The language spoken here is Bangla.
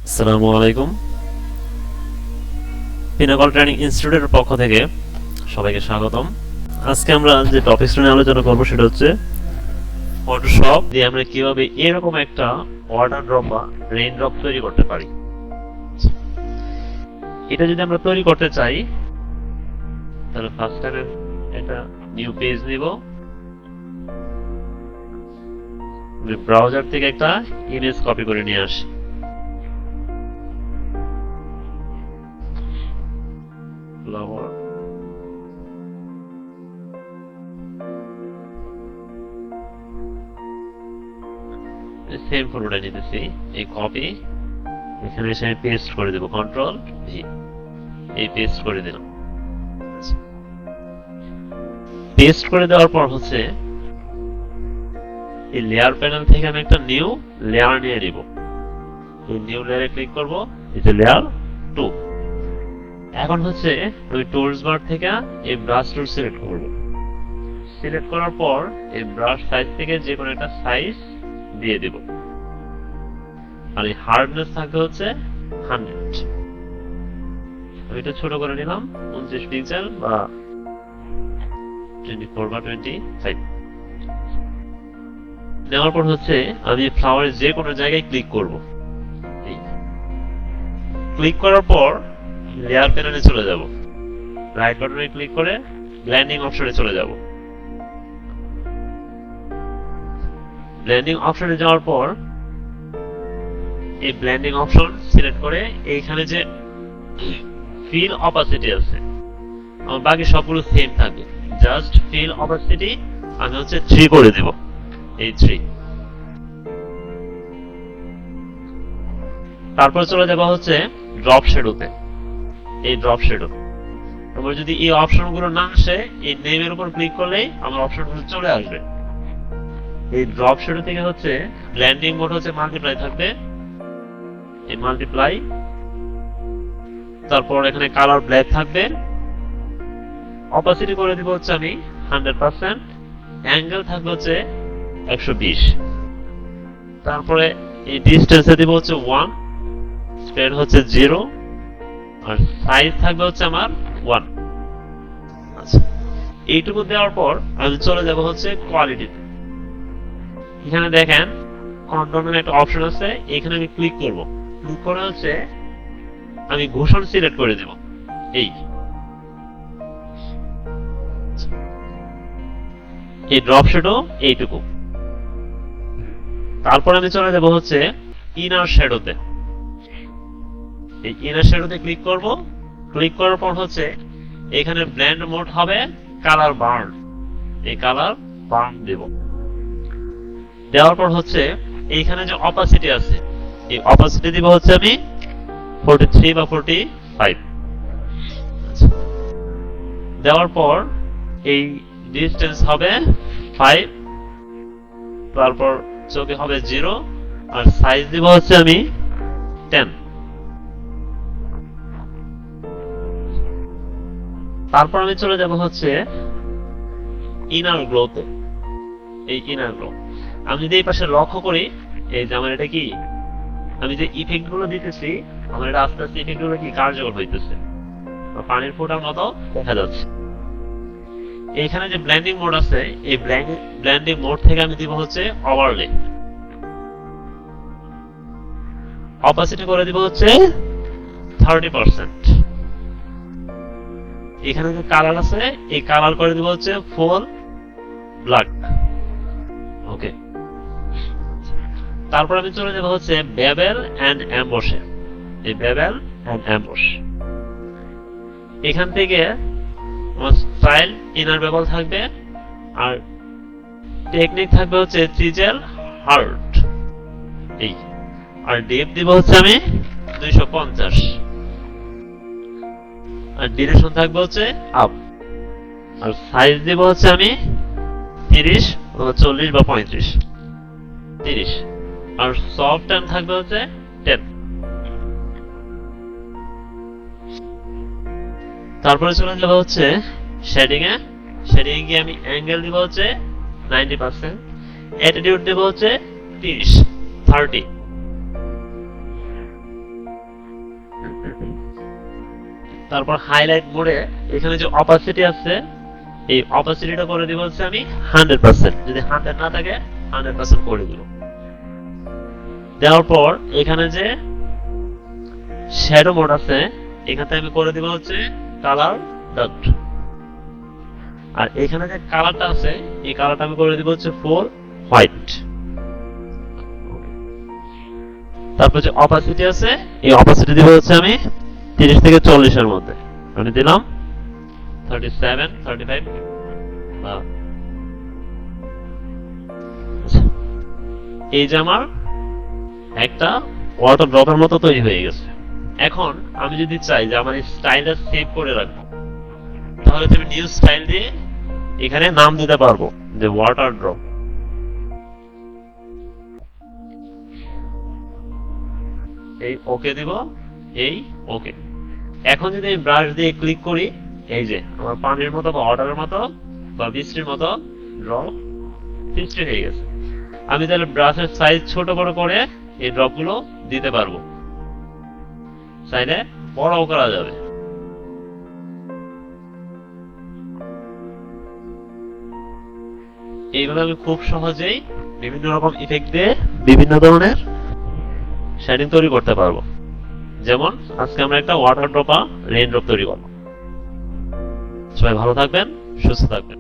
আসসালামু আলাইকুম। পিনাকল ট্রেনিং ইনস্টিটিউটের পক্ষ থেকে সবাইকে স্বাগতম। আজকে আমরা যে টপিকটা নিয়ে আলোচনা করব সেটা হচ্ছে ফটোশপ দিয়ে আমরা কিভাবে এরকম একটা ওয়াটার ড্রপ বা রেইন ড্রপ তৈরি করতে পারি। এটা যদি আমরা তৈরি করতে চাই তাহলে ফার্স্ট টাইম একটা নিউ পেজ নিব, ব্রাউজার থেকে একটা ইমেজ কপি করে নিয়ে আসি। সেম ফটোটা নিতেছি, এই কপি এখানে এসে পেস্ট করে দেব, কন্ট্রোল ভি, এই পেস্ট করে দিলাম। পেস্ট করে দেওয়ার পর হচ্ছে এই লেয়ার প্যানেল থেকে আমি একটা নিউ লেয়ার নিয়ে নিব। এই নিউ লেয়ারে ক্লিক করব, এই যে লেয়ার 2। এখন হচ্ছে ওই টুলস বার থেকে এই ব্রাশ টুল সিলেক্ট করব। সিলেক্ট করার পর এই ব্রাশ সাইজ থেকে যে কোনো একটা সাইজ দিয়ে দেব, আর এই হার্ডনেস থাকবে হচ্ছে 100। আমি এটা ছোট করে নিলাম, 29 পিক্সেল বা 24 বা 25। নেওয়ার পর হচ্ছে আমি ফ্লাওয়ারের যে কোনো জায়গায় ক্লিক করব। ক্লিক করার পর লেয়ার প্যানেলে চলে যাব, রাইট বাটনে ক্লিক করে ব্লেন্ডিং অপশনে চলে যাব। ব্লেন্ডিং অপশনে যাওয়ার পর এই ব্লেন্ডিং অপশন সিলেক্ট করে এইখানে যে ফিল অপাসিটি আছে, আমার বাকি সবগুলো সেম থাকবে, জাস্ট ফিল অপাসিটি আমি হচ্ছে 3 করে দেব, এই 3। তারপর চলে যাব হচ্ছে ড্রপ শ্যাডোতে। এই ড্রপ শ্যাডো তারপর যদি এই অপশনগুলো না আসে, এই নেমের উপর ক্লিক করলেই আমার অপশনগুলো চলে আসবে। এই ড্রপ শ্যাডো থেকে হচ্ছে ব্লেন্ডিং মোড হচ্ছে মাল্টিপ্লাই থাকবে, এই মাল্টিপ্লাই। তারপর এখানে কালার ব্ল্যাক থাকবে, অপাসিটি করে দিব হচ্ছে আমি 100%, অ্যাঙ্গেল থাকবে হচ্ছে 120। তারপরে এই ডিসটেন্সে দিব হচ্ছে 1, স্প্রেড হচ্ছে 0, আর সাইজ থাকবে হচ্ছে আমার 1। আচ্ছা, এইটুকু দেওয়ার পর আমি চলে যাব হচ্ছে কোয়ালিটিতে। এখানে দেখেন কন্ট্রোলের একটা অপশন আছে, এখানে আমি ক্লিক করব। ক্লিক করে হচ্ছে আমি ঘোষণ সিলেক্ট করে দেব, এই ড্রপ শ্যাডো এইটুকু। তারপর আমি চলে যাব হচ্ছে ইনার শ্যাডোতে। এই ইনার শ্যাডোতে ক্লিক করব। ক্লিক করার পর হচ্ছে এখানে ব্লেন্ড মোড হবে কালার বার্ন, এই কালার বার্ন দেব। দেওয়ার পর হচ্ছে এইখানে যে অপাসিটি আছে, এই অপাসিটি দিব হচ্ছে আমি 43 বা 45। দেওয়ার পর এই ডিসটেন্স হবে 5, তারপর চোখে হবে 0, আর সাইজ দিব হচ্ছে আমি 10। তারপর আমি চলে যাব হচ্ছে ইনার গ্লোতে। এই ইনার গ্লো আমি যদি এই পাশে লক্ষ্য করি, এই যে আমার এটা কি, আমি যে ইফেক্ট গুলো দিতেছি, আমার এটা আস্তে আস্তে ইফেক্ট গুলো কি কার্যকর হইতেছে, পানির ফোঁটার মতো দেখা যাচ্ছে। এইখানে যে ব্লেন্ডিং মোড আছে, এই ব্লেন্ডিং মোড থেকে আমি দিব হচ্ছে ওভারলে। অপাসিটি করে দিব হচ্ছে 30%। এখানে যে কালার আছে, এই কালার করে দিব হচ্ছে ফুল ব্ল্যাক। ওকে, তারপর আমি চলে যাব হচ্ছে বেবেল এন্ড এমবসে। এই বেবেল এন্ড এমবস, এখান থেকে আমার স্টাইল ইনার বেবেল থাকবে, আর টেকনিক থাকবে হচ্ছে চিজেল হার্ট, এই। আর ডেপ দিব হচ্ছে আমি 250, আর ডিরেকশন থাকবে হচ্ছে আপ, আর সাইজ দিব হচ্ছে আমি 30, 40 বা 35, 30, আর সফট টাইম থাকবে হচ্ছে 10। তারপরে চলে যাব হচ্ছে শেডিং এ। শেডিং এ আমি অ্যাঙ্গেল দিব হচ্ছে 90%, অ্যাটিটিউড দেব হচ্ছে 30। তারপর হাইলাইট মোডে এখানে যে অপাসিটি আছে এই অপাসিটিটা করে দিব হচ্ছে আমি 100%, যদি 100 না থাকে 100% করে দিব। দেওয়ার পর এখানে যে শ্যাডো মোড আছে এখানে আমি করে দিব হচ্ছে কালার ডট, আর এখানে যে কালারটা আছে এই কালারটা আমি করে দিব হচ্ছে ফুল হোয়াইট। তারপর যে অপাসিটি আছে এই অপাসিটি দিব হচ্ছে আমি 30 থেকে 40 এর মধ্যে, আমি দিলাম 37 35 বা এই যে আমার একটা ওয়াটার ড্রপের মতো তৈরি হয়ে গেছে। এখন আমি যদি চাই যে আমার এই স্টাইলটা সেভ করে রাখবো তাহলে তুমি নিউ স্টাইল দিয়ে এখানে নাম দিতে পারবো যে ওয়াটার ড্রপ। এই ওকে দিব, এই ওকে। এখন যদি আমি ব্রাশ দিয়ে ক্লিক করি এই যে আমার পানির মতো বা ওয়াটারের মতো বা বৃষ্টির মতো ড্রপ সৃষ্টি হয়ে গেছে। আমি তাহলে ব্রাশের সাইজ ছোট বড় করে এই ড্রপ গুলো দিতে পারবো, চাইলে বড়ও করা যাবে। এইভাবে আমি খুব সহজেই বিভিন্ন রকম ইফেক্ট দিয়ে বিভিন্ন ধরনের শেডিং তৈরি করতে পারবো। যেমন আজকে আমরা একটা ওয়াটার ড্রপ বা রেইন ড্রপ তৈরি করবো। সবাই ভালো থাকবেন, সুস্থ থাকবেন।